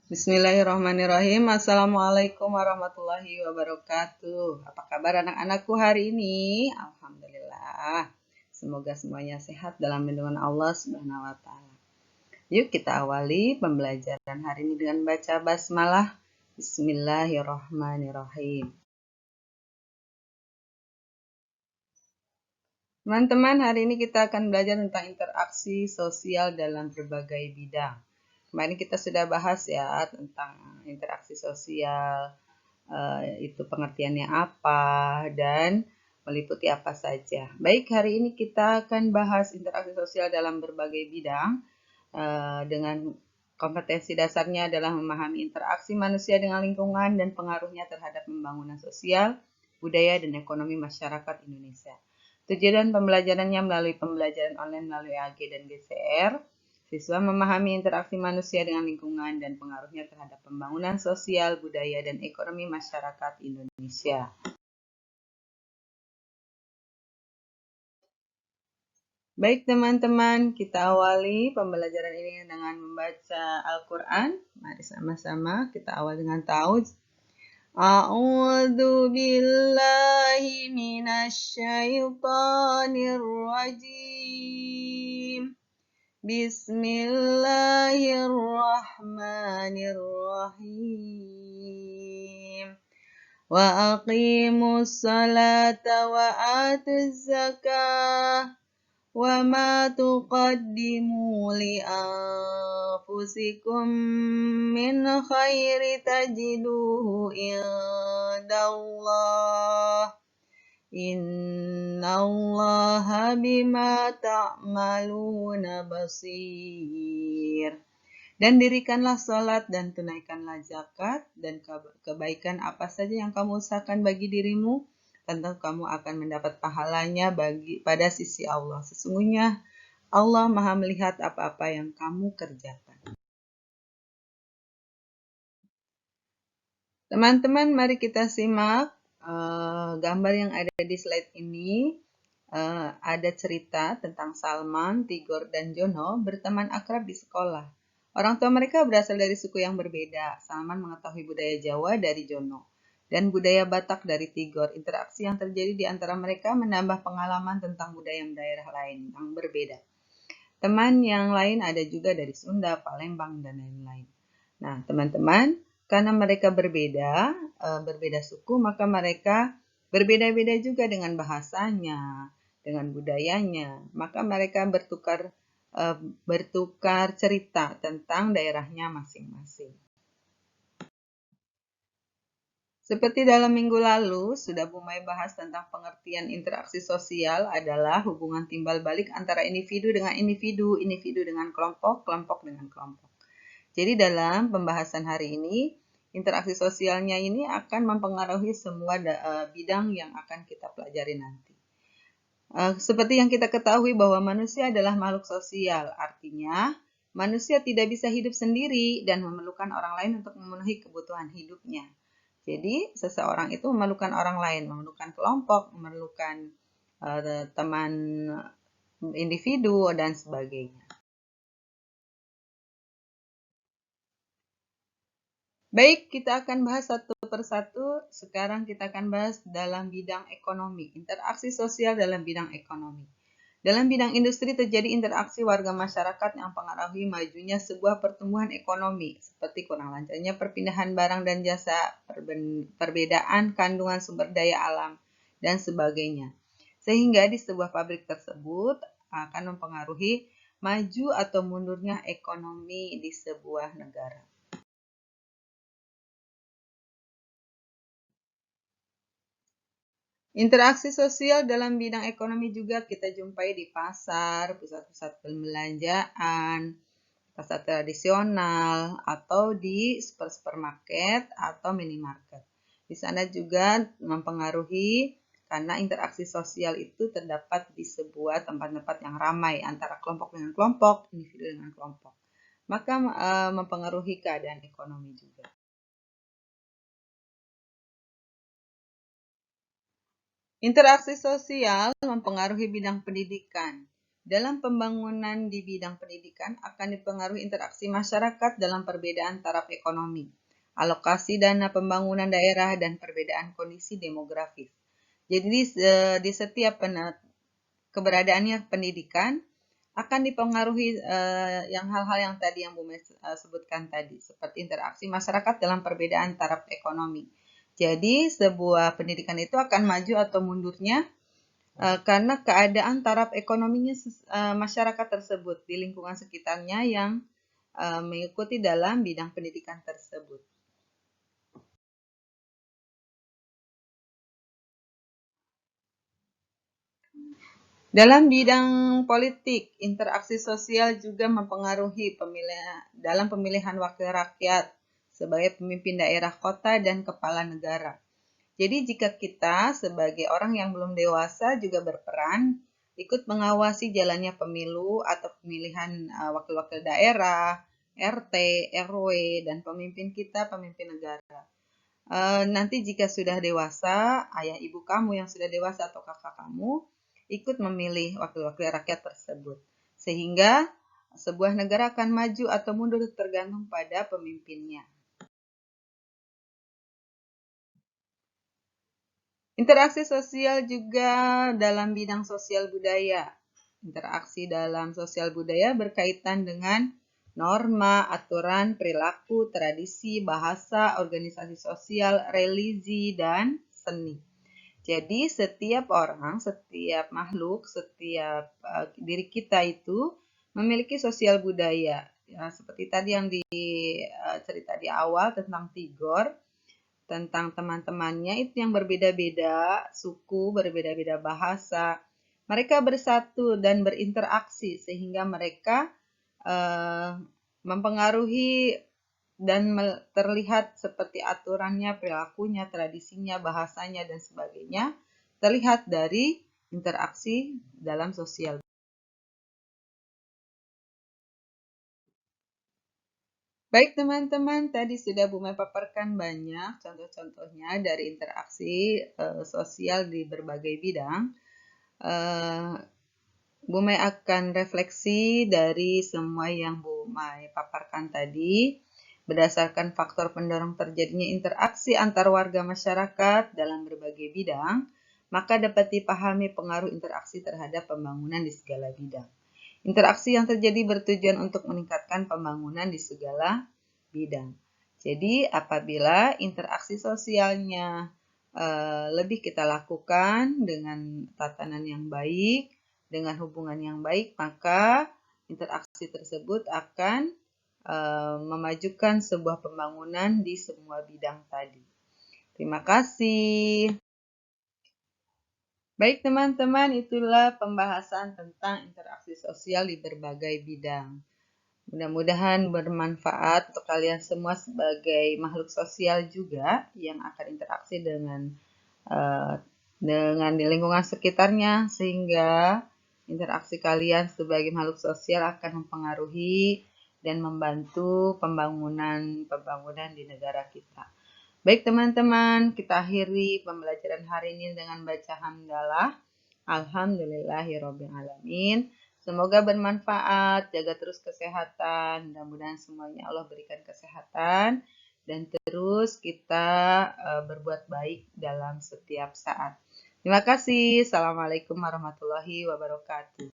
Bismillahirrahmanirrahim. Assalamualaikum warahmatullahi wabarakatuh. Apa kabar anak-anakku hari ini? Alhamdulillah. Semoga semuanya sehat dalam lindungan Allah Subhanahu wa taala. Yuk kita awali pembelajaran hari ini dengan baca basmalah. Bismillahirrahmanirrahim. Teman-teman, hari ini kita akan belajar tentang interaksi sosial dalam berbagai bidang. Kemarin kita sudah bahas ya tentang interaksi sosial, itu pengertiannya apa dan meliputi apa saja. Baik, hari ini kita akan bahas interaksi sosial dalam berbagai bidang dengan kompetensi dasarnya adalah memahami interaksi manusia dengan lingkungan dan pengaruhnya terhadap pembangunan sosial, budaya, dan ekonomi masyarakat Indonesia. Tujuan pembelajarannya melalui pembelajaran online melalui AG dan GCR. Siswa memahami interaksi manusia dengan lingkungan dan pengaruhnya terhadap pembangunan sosial, budaya, dan ekonomi masyarakat Indonesia. Baik teman-teman, kita awali pembelajaran ini dengan membaca Al-Quran. Mari sama-sama kita awal dengan ta'awudz. A'udzu billahi minasyaitonir rajim. Bismillahirrahmanirrahim. Wa aqimus salata wa atuz zakah wa ma tuqaddimu li anfusikum min khairi tajiduhu indallah. Innallaha bima ta'maluna basir. Dan dirikanlah salat dan tunaikanlah zakat dan kebaikan apa saja yang kamu usahakan bagi dirimu, tentu kamu akan mendapat pahalanya pada sisi Allah. Sesungguhnya Allah Maha melihat apa-apa yang kamu kerjakan. Teman-teman, mari kita simak gambar yang ada di slide ini. Ada cerita tentang Salman, Tigor, dan Jono berteman akrab di sekolah. Orang tua mereka berasal dari suku yang berbeda. Salman mengetahui budaya Jawa dari Jono dan budaya Batak dari Tigor. Interaksi yang terjadi di antara mereka menambah pengalaman tentang budaya daerah lain yang berbeda. Teman yang lain ada juga dari Sunda, Palembang, dan lain-lain. Nah, teman-teman, karena mereka berbeda suku, maka mereka berbeda-beda juga dengan bahasanya, dengan budayanya. Maka mereka bertukar cerita tentang daerahnya masing-masing. Seperti dalam minggu lalu, sudah Bumai bahas tentang pengertian interaksi sosial adalah hubungan timbal balik antara individu dengan individu, individu dengan kelompok, kelompok dengan kelompok. Jadi dalam pembahasan hari ini, interaksi sosialnya ini akan mempengaruhi semua bidang yang akan kita pelajari nanti. Seperti yang kita ketahui bahwa manusia adalah makhluk sosial, artinya manusia tidak bisa hidup sendiri dan memerlukan orang lain untuk memenuhi kebutuhan hidupnya. Jadi seseorang itu memerlukan orang lain, memerlukan kelompok, memerlukan teman individu dan sebagainya. Baik, kita akan bahas satu persatu. Sekarang kita akan bahas dalam bidang ekonomi, interaksi sosial dalam bidang ekonomi. Dalam bidang industri terjadi interaksi warga masyarakat yang mempengaruhi majunya sebuah pertumbuhan ekonomi, seperti kurang lancarnya perpindahan barang dan jasa, perbedaan kandungan sumber daya alam, dan sebagainya. Sehingga di sebuah pabrik tersebut akan mempengaruhi maju atau mundurnya ekonomi di sebuah negara. Interaksi sosial dalam bidang ekonomi juga kita jumpai di pasar, pusat-pusat perbelanjaan, pasar tradisional, atau di supermarket atau minimarket. Di sana juga mempengaruhi karena interaksi sosial itu terdapat di sebuah tempat-tempat yang ramai antara kelompok dengan kelompok, individu dengan kelompok. Maka mempengaruhi keadaan ekonomi juga. Interaksi sosial mempengaruhi bidang pendidikan. Dalam pembangunan di bidang pendidikan akan dipengaruhi interaksi masyarakat dalam perbedaan taraf ekonomi, alokasi dana pembangunan daerah, dan perbedaan kondisi demografis. Jadi di setiap keberadaannya pendidikan akan dipengaruhi yang hal-hal yang tadi yang Bu Mes sebutkan tadi, seperti interaksi masyarakat dalam perbedaan taraf ekonomi. Jadi sebuah pendidikan itu akan maju atau mundurnya karena keadaan taraf ekonominya masyarakat tersebut di lingkungan sekitarnya yang mengikuti dalam bidang pendidikan tersebut. Dalam bidang politik, interaksi sosial juga mempengaruhi dalam pemilihan wakil rakyat sebagai pemimpin daerah, kota, dan kepala negara. Jadi jika kita sebagai orang yang belum dewasa juga berperan ikut mengawasi jalannya pemilu atau pemilihan wakil-wakil daerah, RT, RW, dan pemimpin kita, pemimpin negara. Nanti jika sudah dewasa, ayah ibu kamu yang sudah dewasa atau kakak kamu ikut memilih wakil-wakil rakyat tersebut. Sehingga sebuah negara akan maju atau mundur tergantung pada pemimpinnya. Interaksi sosial juga dalam bidang sosial budaya. Interaksi dalam sosial budaya berkaitan dengan norma, aturan, perilaku, tradisi, bahasa, organisasi sosial, religi, dan seni. Jadi setiap orang, setiap makhluk, setiap diri kita itu memiliki sosial budaya. Ya, seperti tadi yang cerita di awal tentang Tigor, tentang teman-temannya itu yang berbeda-beda suku, berbeda-beda bahasa. Mereka bersatu dan berinteraksi sehingga mereka mempengaruhi dan terlihat seperti aturannya, perilakunya, tradisinya, bahasanya, dan sebagainya, terlihat dari interaksi dalam sosial. Baik teman-teman, tadi sudah Bu Mai paparkan banyak contoh-contohnya dari interaksi sosial di berbagai bidang. Bu Mai akan refleksi dari semua yang Bu Mai paparkan tadi. Berdasarkan faktor pendorong terjadinya interaksi antar warga masyarakat dalam berbagai bidang, maka dapat dipahami pengaruh interaksi terhadap pembangunan di segala bidang. Interaksi yang terjadi bertujuan untuk meningkatkan pembangunan di segala bidang. Jadi, apabila interaksi sosialnya lebih kita lakukan dengan tatanan yang baik, dengan hubungan yang baik, maka interaksi tersebut akan memajukan sebuah pembangunan di semua bidang tadi. Terima kasih. Baik teman-teman, itulah pembahasan tentang interaksi sosial di berbagai bidang. Mudah-mudahan bermanfaat untuk kalian semua sebagai makhluk sosial juga yang akan interaksi dengan di lingkungan sekitarnya, sehingga interaksi kalian sebagai makhluk sosial akan mempengaruhi dan membantu pembangunan di negara kita. Baik teman-teman, kita akhiri pembelajaran hari ini dengan baca hamdalah. Alhamdulillahirrabbilalamin. Semoga bermanfaat, jaga terus kesehatan, mudah-mudahan semuanya Allah berikan kesehatan, dan terus kita berbuat baik dalam setiap saat. Terima kasih. Assalamualaikum warahmatullahi wabarakatuh.